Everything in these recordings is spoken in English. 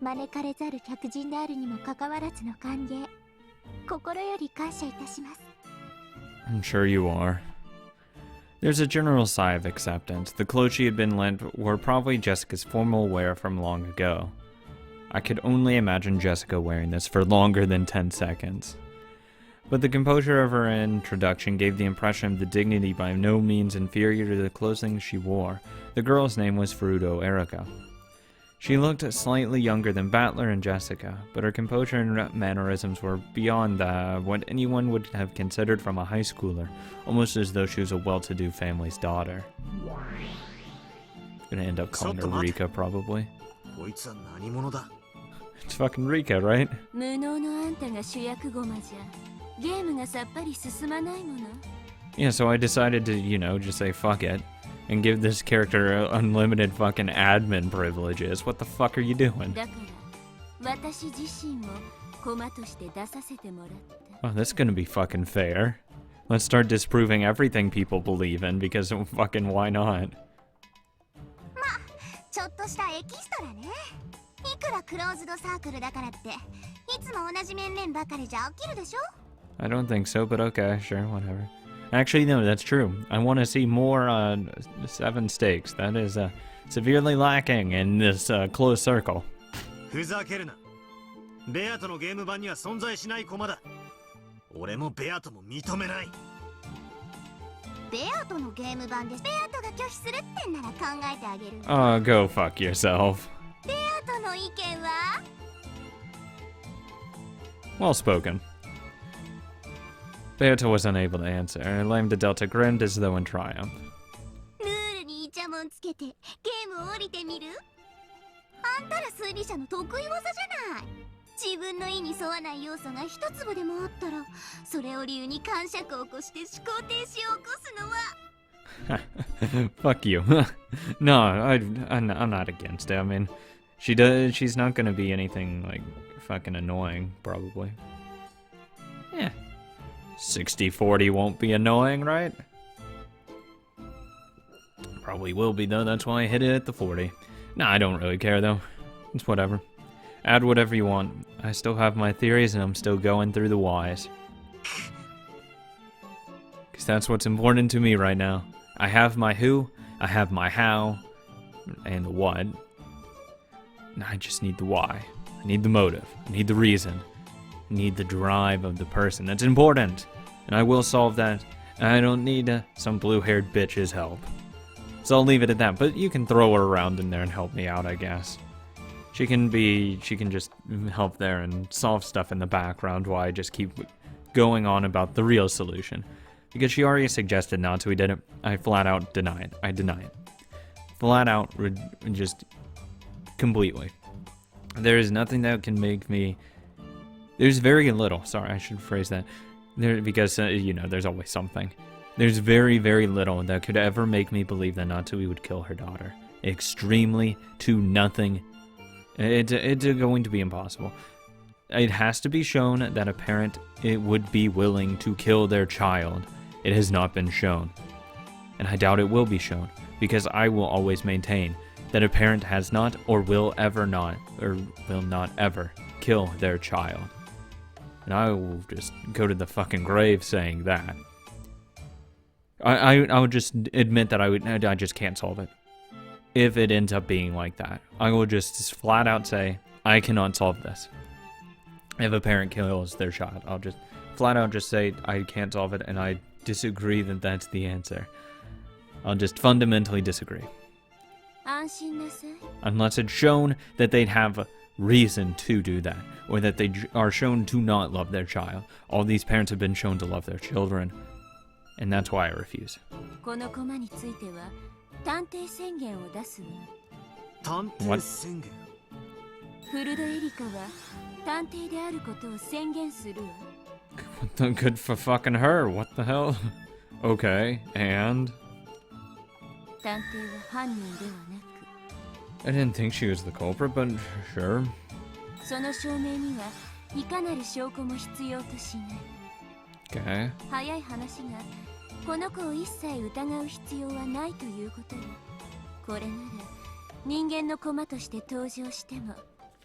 招かれざる客人であるにもかかわらずの歓迎、心より感謝いたします。 I'm sure you are. There's a general sigh of acceptance. The clothes she had been lent were probably Jessica's formal wear from long ago. I could only imagine Jessica wearing this for longer than 10 seconds. But the composure of her introduction gave the impression of the dignity by no means inferior to the clothing she wore. The girl's name was Furuto Erika. She looked slightly younger than Battler and Jessica, but her composure and mannerisms were beyond what anyone would have considered from a high schooler, almost as though she was a well-to-do family's daughter. Gonna end up calling her Rika, probably. It's fucking Rika, right? Yeah, so I decided to, just say fuck it. And give this character unlimited fucking admin privileges. What the fuck are you doing? Oh, that's gonna be fucking fair. Let's start disproving everything people believe in, because fucking why not? I don't think so, but okay, sure, whatever. Actually, no, that's true. I want to see more 7 stakes. That is severely lacking in this closed circle. Oh, go fuck yourself. Well spoken. Beato was unable to answer, and Lame the Delta grinned as though in triumph. Fuck you. No, I'm not against it. I mean, she's not gonna be anything, like, fucking annoying, probably. Yeah. 60-40 won't be annoying, right? Probably will be, though. That's why I hit it at the 40. Nah, I don't really care, though. It's whatever. Add whatever you want. I still have my theories, and I'm still going through the whys. Because that's what's important to me right now. I have my who, I have my how, and the what. And I just need the why. I need the motive. I need the reason. Need the drive of the person. That's important, and I will solve that. I don't need some blue-haired bitch's help. So I'll leave it at that, but you can throw her around in there and help me out, I guess. She can just help there and solve stuff in the background while I just keep going on about the real solution. Because she already suggested not to, we did it. I flat out deny it. I deny it. Flat out, just completely. There is nothing that can make me... There's very little. Sorry, I should phrase that. Because, there's always something. There's very, very little that could ever make me believe that Natsui would kill her daughter. Extremely to nothing. It's going to be impossible. It has to be shown that a parent would be willing to kill their child. It has not been shown. And I doubt it will be shown. Because I will always maintain that a parent has not or will not ever kill their child. And I will just go to the fucking grave saying that. I would just admit that I just can't solve it. If it ends up being like that, I will just flat out say, I cannot solve this. If a parent kills their child, I'll just flat out just say, I can't solve it, and I disagree that that's the answer. I'll just fundamentally disagree. Unless it's shown that they'd have reason to do that, or that they are shown to not love their child. All these parents have been shown to love their children, and that's why I refuse. What? Good for fucking her. What the hell? Okay, and? I didn't think she was the culprit, but sure. Okay.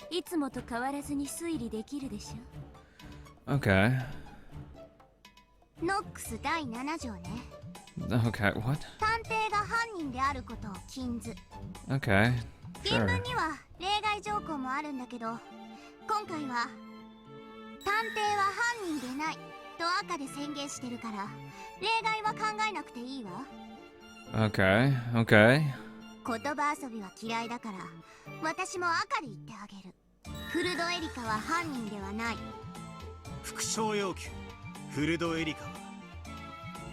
いつもと変わらずに推理できるでしょ。 Okay. ノックス第7条ね。 Okay, what? 探偵が犯人であることを禁ず。 Okay, 原 sure. 文には例外条項もあるんだけど、今回は探偵は犯人でないと赤で宣言してるから、例外は考えなくていいわ。 Okay, okay. 言葉遊びは嫌いだから、私も赤で言ってあげる。フルドエリカは犯人ではない。副賞要求フルドエリカは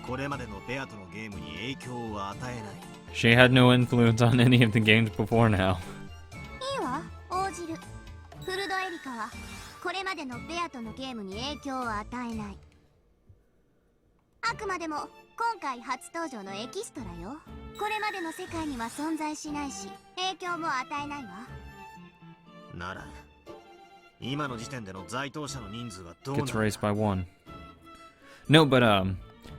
これまでのベアとのゲームに影響を与えない。 She had no influence on any of the games before now. いいわ、応じる。フルドエリカはこれまでのベアとのゲームに影響を与えない。あくまでも今回初登場のエキストラよ。これまでの世界には存在しないし、影響も与えないわ。なら今の時点での在当者の人数はどうな Gets る raised by 1. No, but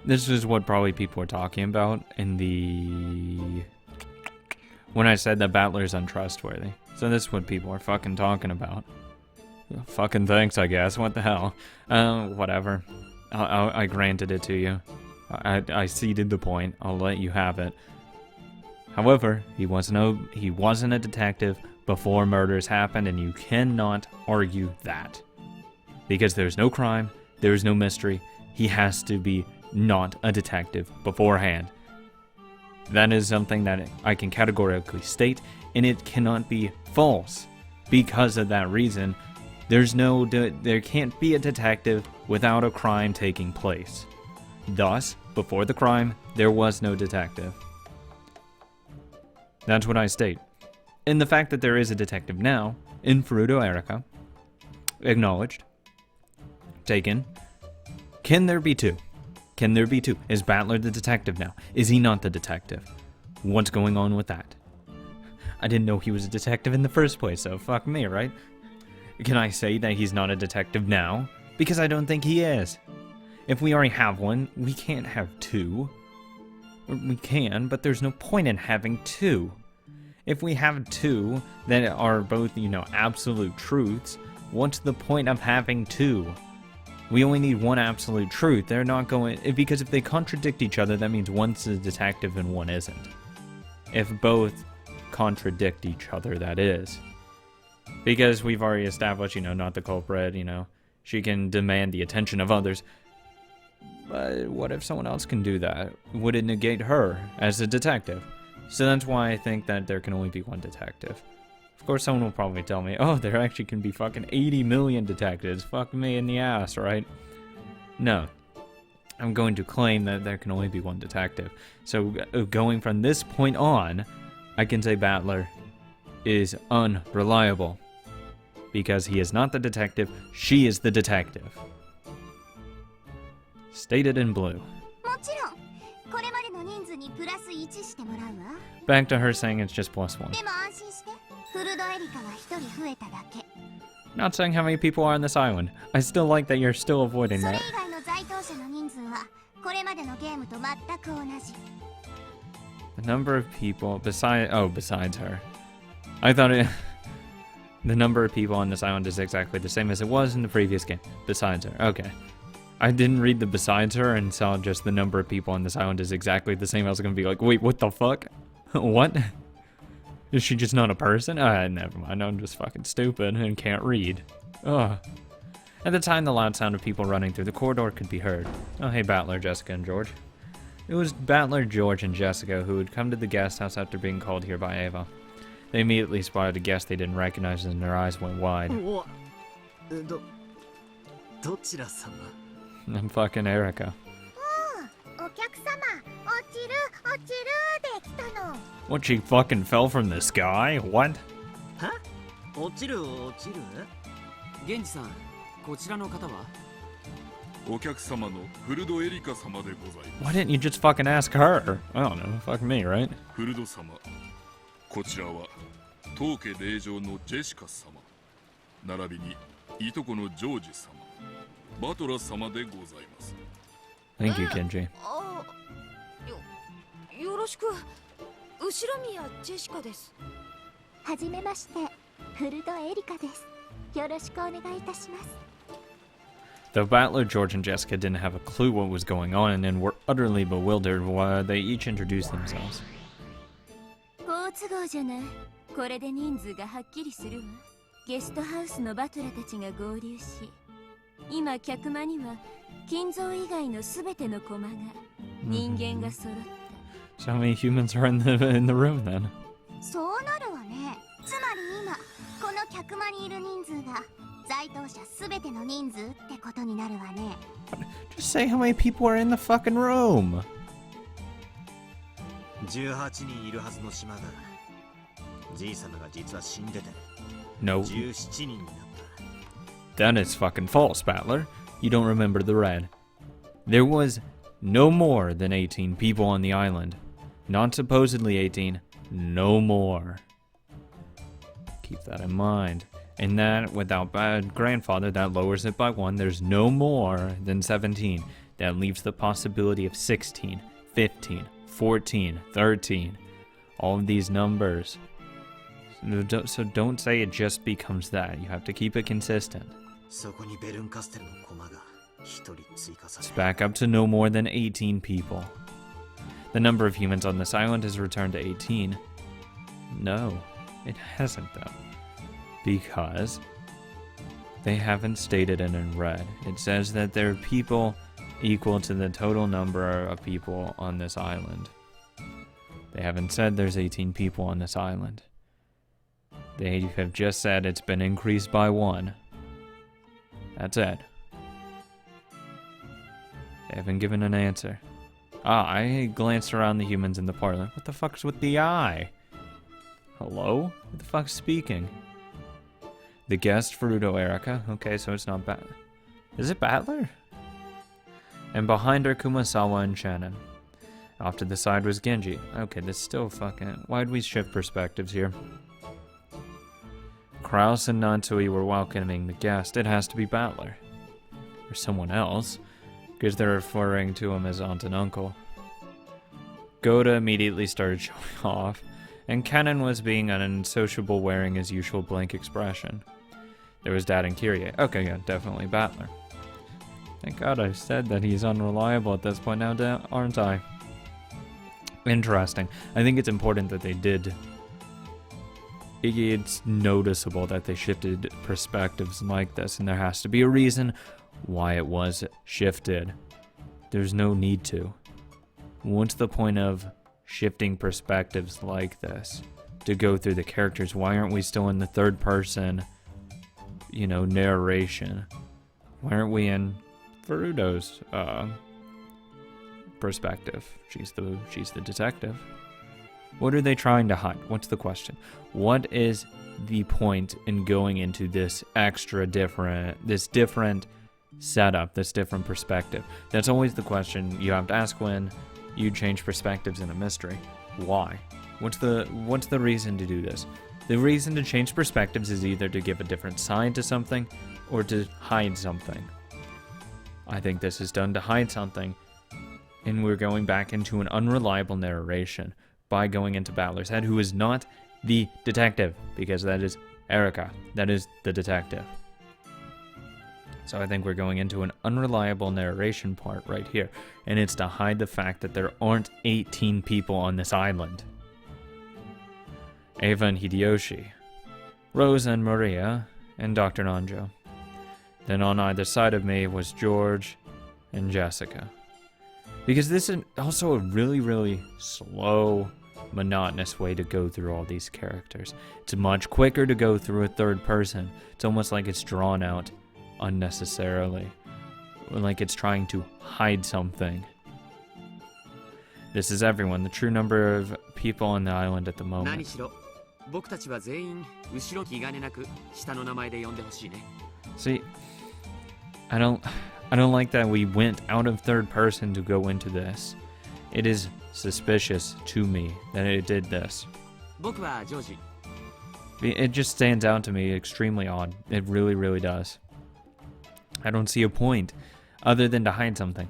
this is what probably people were talking about in the when I said that Battler's untrustworthy. So this is what people are fucking talking about. Fucking thanks, I guess. What the hell? Whatever. I granted it to you. I ceded the point. I'll let you have it. However, he wasn't a detective before murders happened, and you cannot argue that. Because there's no crime, there's no mystery, he has to be not a detective beforehand. That is something that I can categorically state, and it cannot be false. Because of that reason, there can't be a detective without a crime taking place. Thus, before the crime, there was no detective. That's what I state. And the fact that there is a detective now, in Furuto Erica, acknowledged, taken, can there be two? Can there be two? Is Battler the detective now? Is he not the detective? What's going on with that? I didn't know he was a detective in the first place, so fuck me, right? Can I say that he's not a detective now? Because I don't think he is. If we already have one, we can't have two. We can, but there's no point in having two. If we have two that are both, absolute truths, what's the point of having two? We only need one absolute truth. They're not going... Because if they contradict each other, that means one's a detective and one isn't. If both contradict each other, that is. Because we've already established, not the culprit, she can demand the attention of others. But what if someone else can do that? Would it negate her as a detective? So that's why I think that there can only be one detective. Of course, someone will probably tell me, oh, there actually can be fucking 80 million detectives. Fuck me in the ass, right? No. I'm going to claim that there can only be one detective. So going from this point on, I can say Battler is unreliable. Because he is not the detective, she is the detective. Stated in blue. Back to her saying it's just +1. Not saying how many people are on this island. I still like that you're still avoiding that. The number of people besides her. I thought the number of people on this island is exactly the same as it was in the previous game. Besides her. Okay. I didn't read the besides her and saw just the number of people on this island is exactly the same. I was gonna be like, wait, what the fuck? What? Is she just not a person? Never mind. I'm just fucking stupid and can't read. Ugh. At the time, the loud sound of people running through the corridor could be heard. Oh, hey, Battler, Jessica, and George. It was Battler, George, and Jessica who had come to the guest house after being called here by Ava. They immediately spotted a guest they didn't recognize and their eyes went wide. I'm fucking Erica. What, she fucking fell from the sky? What? Huh? Why didn't you just fucking ask her? I don't know, fuck me, right? こちらは当家令嬢のジェシカ様並びにいとこのジョージ様バトラ様でございます。 Thank you, Kenji. よろしく。後宮ジェシカです。はじめまして、古戸エリカです。よろしくお願いいたします。 Though Battler, George, and Jessica didn't have a clue what was going on and were utterly bewildered, they each introduced themselves. 好都合じゃない。これで人数がはっきりするわ。ゲストハウスのバトラたちが合流し、今客間には金蔵以外のすべての駒が人間が揃った。 So how many humans are in the room then? そうなるわね。つまり今この客間にいる人数が在当者すべての人数ってことになるわね。 Just say how many people are in the fucking room. 18人いるはずの島だ。じいさまが実は死んでて No, 17人になった。 that is fucking false, Battler. You don't remember the red. There was no more than 18 people on the island. Not supposedly 18, no more. Keep that in mind. And that, without bad grandfather, that lowers it by 1. There's no more than 17. That leaves the possibility of 16, 15, 14, 13. All of these numbers. So don't say it just becomes that. You have to keep it consistent. そこにベルンカステルの駒が1人追加され It's back up to no more than 18 people. The number of humans on this island has returned to 18. No, it hasn't though. Because they haven't stated it in red. It says that there are people equal to the total number of people on this island. They haven't said there's 18 people on this island. They have just said it's been increased by 1. That's it. They haven't given an answer. I glanced around the humans in the parlor. What the fuck's with the eye? Hello? Who the fuck's speaking? The guest, Furuto Erika. Okay, so it's not Battler. Is it Battler? And behind her, Kumasawa and Shannon. Off to the side was Genji. Okay, this still fucking... Why'd we shift perspectives here? Kraus and Nansui were welcoming the guest. It has to be Battler. Or someone else. Because they're referring to him as aunt and uncle. Goda immediately started showing off. And Kennen was being unsociable, wearing his usual blank expression. There was Dad and Kyrie. Okay, yeah, definitely Battler. Thank God I said that he's unreliable at this point now, aren't I? Interesting. I think it's important that they did. It's noticeable that they shifted perspectives like this, and there has to be a reason why it was shifted. There's no need to. What's the point of shifting perspectives like this to go through the characters? Why aren't we still in the third person, narration? Why aren't we in Furuto's perspective? She's the detective. What are they trying to hide? What's the question? What is the point in going into this different setup, this different perspective? That's always the question you have to ask when you change perspectives in a mystery. Why? What's the reason to do this? The reason to change perspectives is either to give a different side to something or to hide something. I think this is done to hide something, and we're going back into an unreliable narration by going into Battler's head, who is not the detective, because that is Erika. That is the detective. So I think we're going into an unreliable narration part right here, and it's to hide the fact that there aren't 18 people on this island. Ava and Hideyoshi, Rosa and Maria, and Dr. Nanjo. Then on either side of me was George and Jessica. Because this is also a really, really slow, monotonous way to go through all these characters. It's much quicker to go through a third person. It's almost like it's drawn out unnecessarily. Like it's trying to hide something. This is everyone, the true number of people on the island at the moment. See, I don't like that we went out of third person to go into this. It is suspicious to me that it did this. It just stands out to me extremely odd. It really, really does. I don't see a point other than to hide something.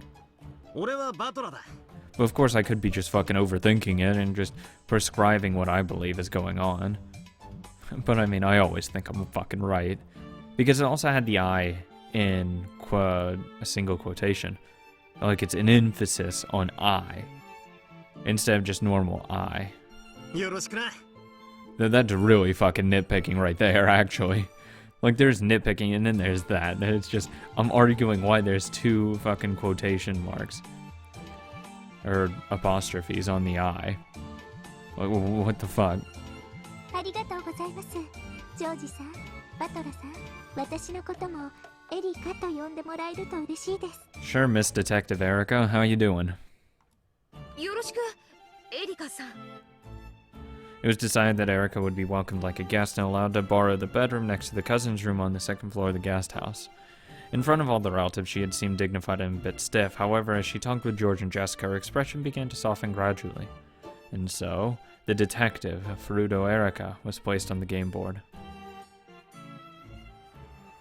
But of course I could be just fucking overthinking it and just prescribing what I believe is going on. But I mean, I always think I'm fucking right. Because it also had the I in a single quotation. Like it's an emphasis on I instead of just normal I. よろしくな。 That's really fucking nitpicking right there, actually. Like there's nitpicking and then there's that. And it's just, I'm arguing why there's two fucking quotation marks. Or apostrophes on the I. Like, what the fuck? ありがとうございます。ジョージさん、バトラさん、私のこともエリカと呼んでもらえると嬉しいです。 Sure, Miss Detective Erica, how you doing? よろしく、エリカさん。 It was decided that Erica would be welcomed like a guest and allowed to borrow the bedroom next to the cousin's room on the second floor of the guest house. In front of all the relatives, she had seemed dignified and a bit stiff. However, as she talked with George and Jessica, her expression began to soften gradually. And so, the detective, Furudo Erica, was placed on the game board.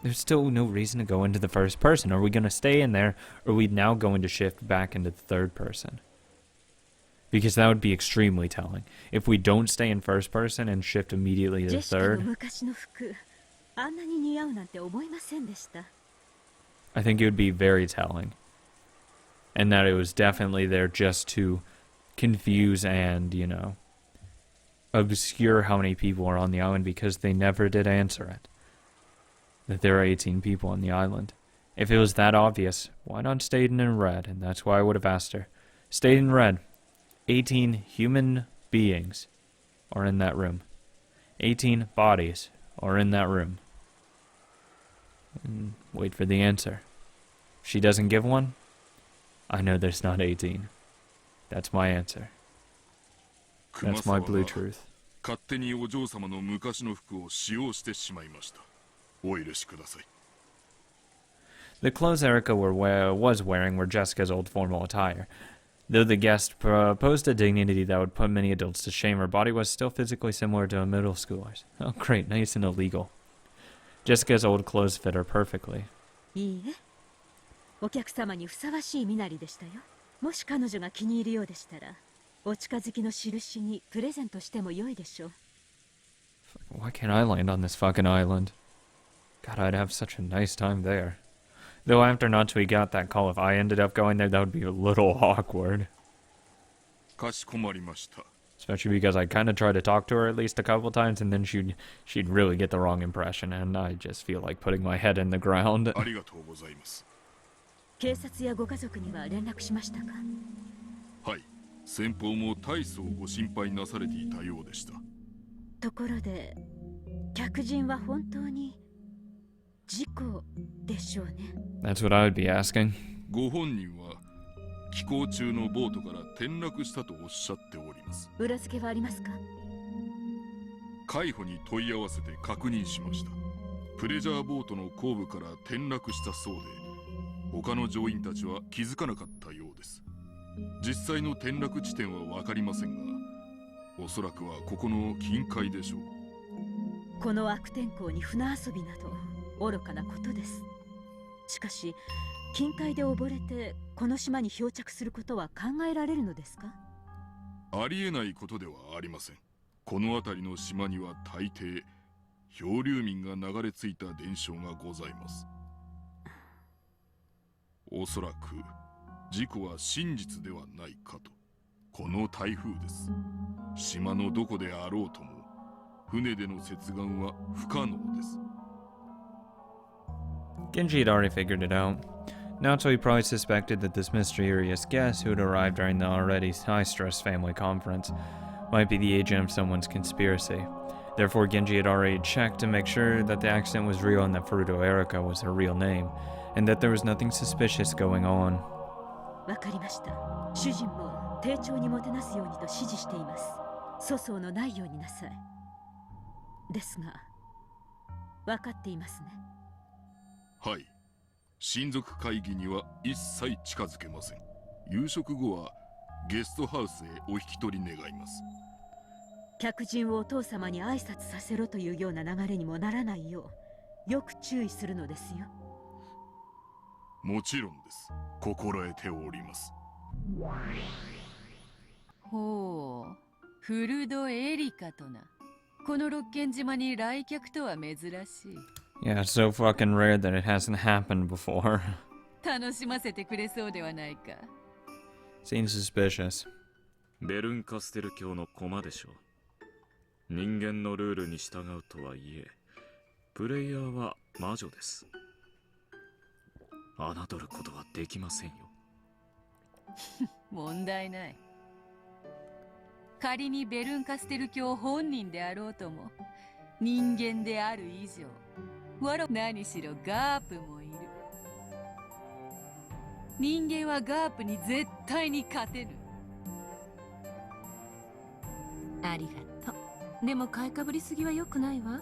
There's still no reason to go into the first person. Are we going to stay in there, or are we now going to shift back into the third person? Because that would be extremely telling. If we don't stay in first person and shift immediately to the third, I think it would be very telling. And that it was definitely there just to confuse and, you know, obscure how many people are on the island because they never did answer it. That there are 18 people on the island. If it was that obvious, why not stay in red? And that's why I would have asked her. Stayed in red. 18 human beings are in that room. 18 bodies are in that room. And wait for the answer. If she doesn't give one, I know there's not 18. That's my answer. That's my blue truth. 勝手にお嬢様の昔の服を使用してしまいました。お許しください。 The clothes Erica was wearing were Jessica's old formal attire. Though the guest proposed a dignity that would put many adults to shame, her body was still physically similar to a middle schooler's. Oh, great, nice and illegal. Jessica's old clothes fit her perfectly. いいえ、お客様にふさわしい身なりでしたよ。もし彼女が気に入るようでしたら、お近づきの印にプレゼントしても良いでしょう。Why can't I land on this fucking island? God, I'd have such a nice time there. Though after Natsui got that call, if I ended up going there, that would be a little awkward. かしこまりました。 Especially because I kind of tried to talk to her at least a couple times, and then she'd really get the wrong impression, and I just feel like putting my head in the ground. ありがとうございます。警察やご家族には連絡しましたか？はい、先方も大層ご心配なされていたようでした。ところで、客人は本当に事故でしょうね。That's what I would be asking. ご本人は寄港中のボートから転落したとおっしゃっております。裏付けはありますか？海保に問い合わせて確認しました。プレジャーボートの後部から転落したそうで、他の乗員たちは気づかなかったようです。実際の転落地点は分かりませんが、おそらくはここの近海でしょう。この悪天候に船遊びなど愚かなことです。しかし近海で溺れてこの島に漂着することは考えられるのですか？ありえないことではありません。この辺りの島には大抵漂流民が流れ着いた伝承がございます。おそらく事故は真実ではないかと。この台風です。島のどこであろうとも船での接岸は不可能です。 Genji had already figured it out. Natsui probably suspected that this mysterious guest who had arrived during the already high-stress family conference might be the agent of someone's conspiracy. Therefore, Genji had already checked to make sure that the accident was real and that Furudo Erica was her real name, and that there was nothing suspicious going on. わかりました。主人も丁重にもてなすようにと指示しています。粗相のないようになさい。ですが、わかっていますね。はい。親族会議には一切近づけません。夕食後はゲストハウスへお引き取り願います。客人をお父様に挨拶させろというような流れにもならないよう、よく注意するのですよ。もちろんです。心得ております。ほう、フルドエリカとな。この六軒島に来客とは珍しい。 Yeah, it's so fucking rare that it hasn't happened before. 楽しませてくれそうではないか。 Seems suspicious. ベルンカステル教の駒でしょう。人間のルールに従うとはいえ、プレイヤーは魔女です。侮ることはできませんよ。問題ない。仮にベルンカステル教本人であろうとも、人間である以上、何しろガープもいる。人間はガープに絶対に勝てぬ。ありがとう。でも買いかぶりすぎは良くないわ。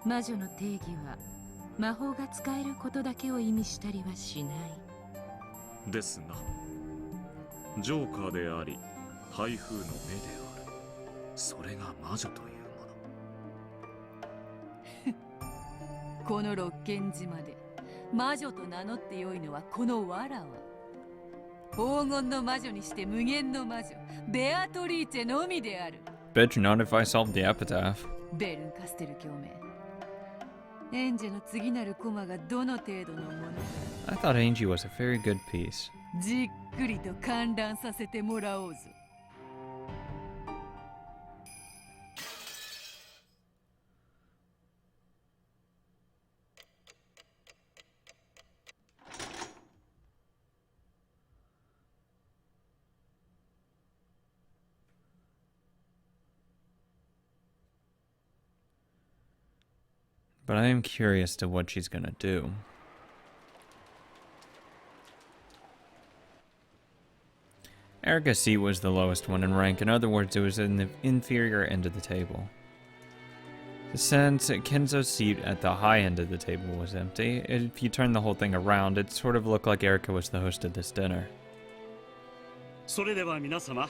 魔女の定義は魔法が使えることだけを意味したりはしない。ですが、ジョーカーであり、ハイフーの目である。それが魔女というもの。この六軒島で魔女と名乗ってよいのはこのわらわ。黄金の魔女にして無限の魔女、ベアトリーチェのみである。Bet not if I solved the epitaph. ベルンカステル教名。エンジェの次なるコマがどの程度のものか、 I thought Angie was a very good piece. じっくりと観覧させてもらおうぞ。But I am curious to what she's gonna do. Erica's seat was the lowest one in rank. In other words, it was in the inferior end of the table. Since Kenzo's seat at the high end of the table was empty, if you turn the whole thing around, it sort of looked like Erica was the host of this dinner. それでは皆様、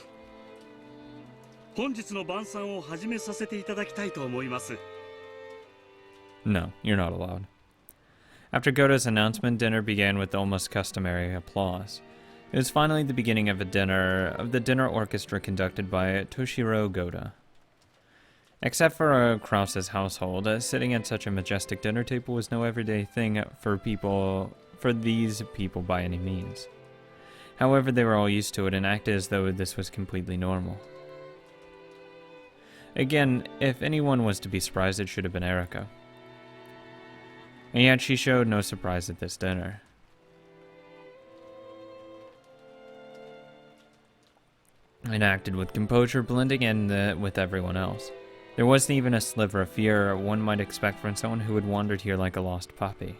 本日の晩餐を始めさせていただきたいと思います。 No, you're not allowed. After Goda's announcement, dinner began with the almost customary applause. It was finally the beginning of the dinner orchestra conducted by Toshiro Goda. Except for Krause's household, sitting at such a majestic dinner table was no everyday thing for these people by any means. However, they were all used to it and acted as though this was completely normal. Again, if anyone was to be surprised, it should have been Erica. And yet she showed no surprise at this dinner. And acted with composure, blending in with everyone else. There wasn't even a sliver of fear one might expect from someone who had wandered here like a lost puppy.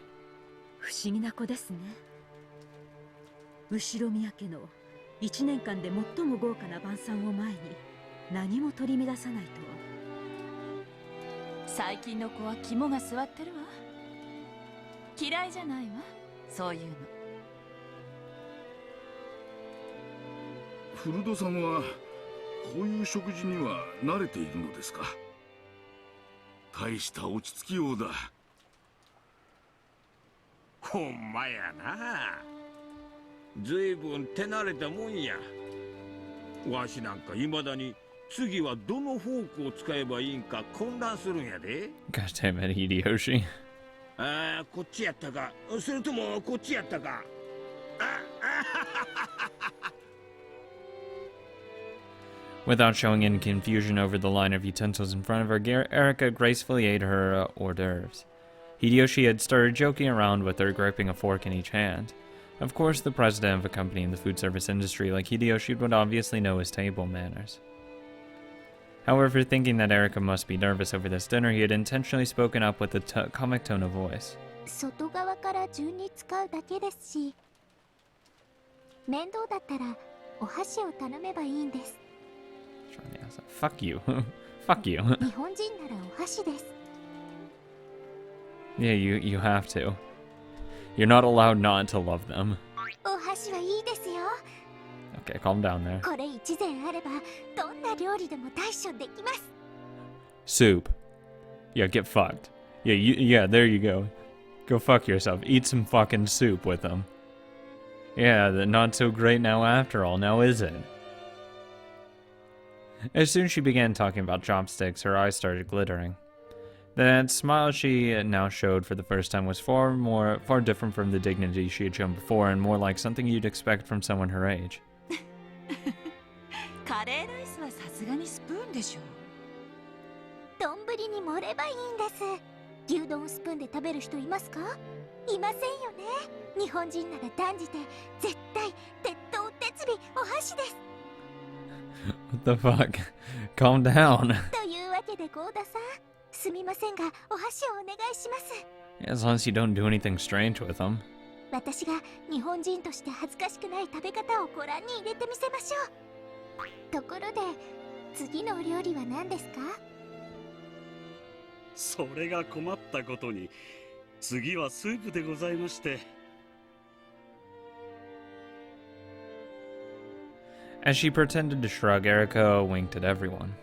不思議な子ですね。後宮家の1年間で最も豪華な晩餐を前に何も取り乱さないとは。最近の子は肝が据わってるわ。嫌いじゃないわ、そういうの。フルドさんはこういう食事には慣れているのですか？大した落ち着きようだ。ほんまやな。ずいぶん手慣れたもんや。わしなんかいまだに次はどのフォークを使えばいいんか混乱するんやで。 God damn it, Hideyoshi. ああ、こっちやったか、それともこっちやったか。Without showing any confusion over the line of utensils in front of her, Erica gracefully ate her hors d'oeuvres. Hideyoshi had started joking around with her, gripping a fork in each hand. Of course, the president of a company in the food service industry like Hideyoshi would obviously know his table manners. However, thinking that Erica must be nervous over this dinner, he had intentionally spoken up with a comic tone of voice. 外側から順に使うだけですし、面倒だったらお箸を頼めばいいんです。 Fuck you. Fuck you. 日本人ならお箸です。 Yeah, you have to. You're not allowed not to love them. お箸はいいですよ。 Okay, calm down there. これ一膳あればどんな料理でも対処できます。 Soup. Yeah, get fucked. Yeah, there you go. Go fuck yourself. Eat some fucking soup with them. Yeah, not so great now after all, now is it? As soon as she began talking about chopsticks, her eyes started glittering. That smile she now showed for the first time was far different from the dignity she had shown before, and more like something you'd expect from someone her age. カレーライスはさすがにスプーンでしょ。丼に盛ればいいんです。牛丼をスプーンで食べる人いますか？いませんよね。日本人なら断じて絶対鉄頭鉄尾お箸です。 What the fuck? Calm down. というわけでゴーダさん、すみませんがお箸をお願いします。 As long as you don't do anything strange with them. 私が日本人として恥ずかしくない食べ方をご覧に入れてみせましょう。ところで次のお料理は何ですか？それが困ったことに、次はスープでございまして。 As she pretended to shrug, Erica winked at everyone.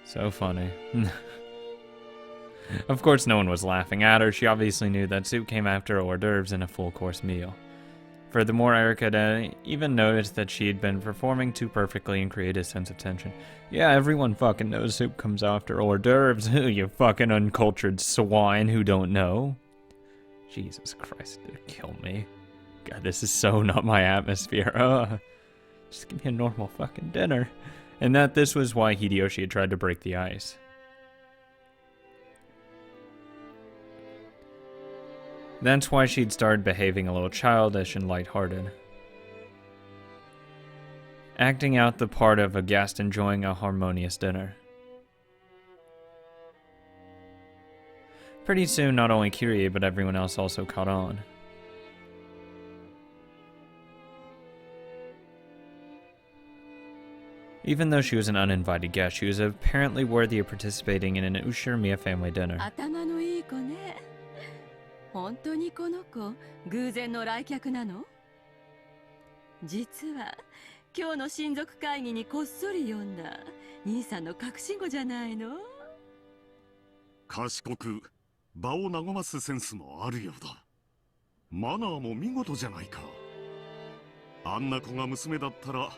So funny. Of course, no one was laughing at her. She obviously knew that soup came after hors d'oeuvres in a full-course meal. Furthermore, Erica had even noticed that she had been performing too perfectly and created a sense of tension. Yeah, everyone fucking knows soup comes after hors d'oeuvres. You fucking uncultured swine who don't know. Jesus Christ, it'd kill me. God, this is so not my atmosphere. Just give me a normal fucking dinner. And that this was why Hideyoshi had tried to break the ice. That's why she'd started behaving a little childish and lighthearted. Acting out the part of a guest enjoying a harmonious dinner. Pretty soon, not only Kyrie, but everyone else also caught on. Even though she was an uninvited guest, she was apparently worthy of participating in an Ushirimiya family dinner. 頭のいい子ね。本当にこの子、偶然の来客なの？実は今日の親族会議にこっそり呼んだ兄さんの隠し子じゃないの？賢く場を和ますセンスもあるようだ。マナーも見事じゃないか。あんな子が娘だったら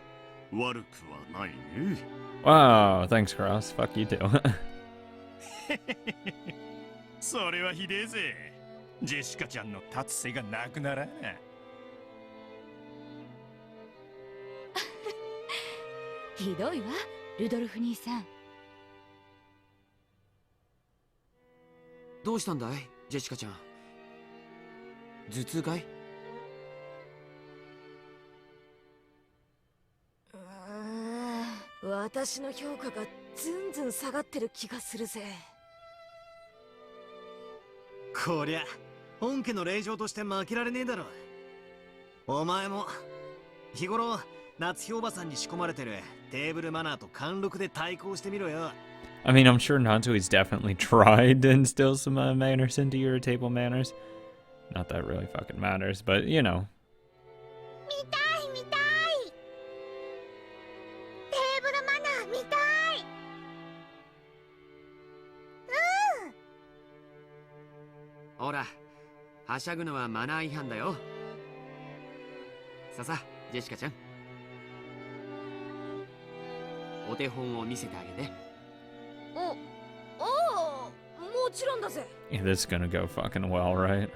悪くはないね。Wow, thanks, Cross. Fuck you too. それはひでえぜ。ジェシカちゃんの立つ瀬がなくならな。ひどいわ、ルドルフ兄さん。どうしたんだい、ジェシカちゃん。頭痛かい？私の評価がずんずん下がってる気がするぜ。こりゃ本家の令嬢として負けられねえだろ。お前も日頃夏日おばさんに仕込まれてるテーブルマナーと貫禄で対抗してみろよ。I mean, I'm sure Natsui's definitely tried to instill some manners into your table manners. Not that it really fucking matters, but you know. 見たい見たい。テーブルマナー見たい。ほら、はしゃぐのはマナー違反だよ。ささ、ジェシカちゃん。お手本を見せてあげて。おお、もちろんだぜ。Yeah, this is gonna go fucking well, right?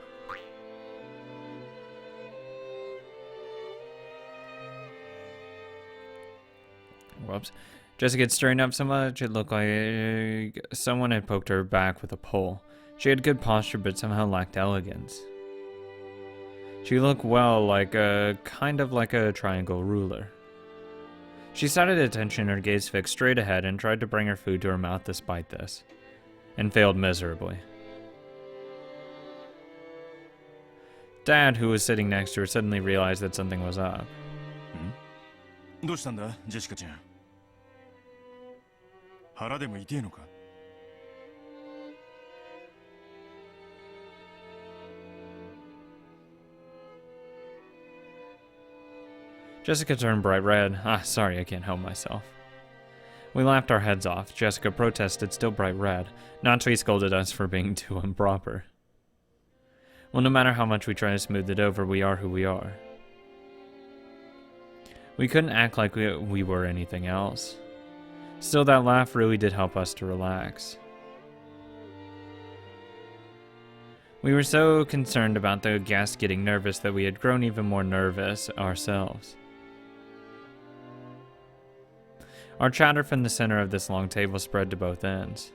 Whoops. Jessica had straightened up so much, it looked like someone had poked her back with a pole. She had good posture, but somehow lacked elegance. She looked kind of like a triangle ruler. She sat at attention, her gaze fixed straight ahead, and tried to bring her food to her mouth despite this, and failed miserably. Dad, who was sitting next to her, suddenly realized that something was up. どうしたんだ、ジェシカちゃん。腹でも痛えのか。Jessica turned bright red. Sorry, I can't help myself. We laughed our heads off. Jessica protested, still bright red. Natsui scolded us for being too improper. Well, no matter how much we try to smooth it over, we are who we are. We couldn't act like we were anything else. Still, that laugh really did help us to relax. We were so concerned about the guests getting nervous that we had grown even more nervous ourselves. Our chatter from the center of this long table spread to both ends.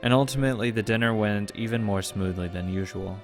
And ultimately, the dinner went even more smoothly than usual.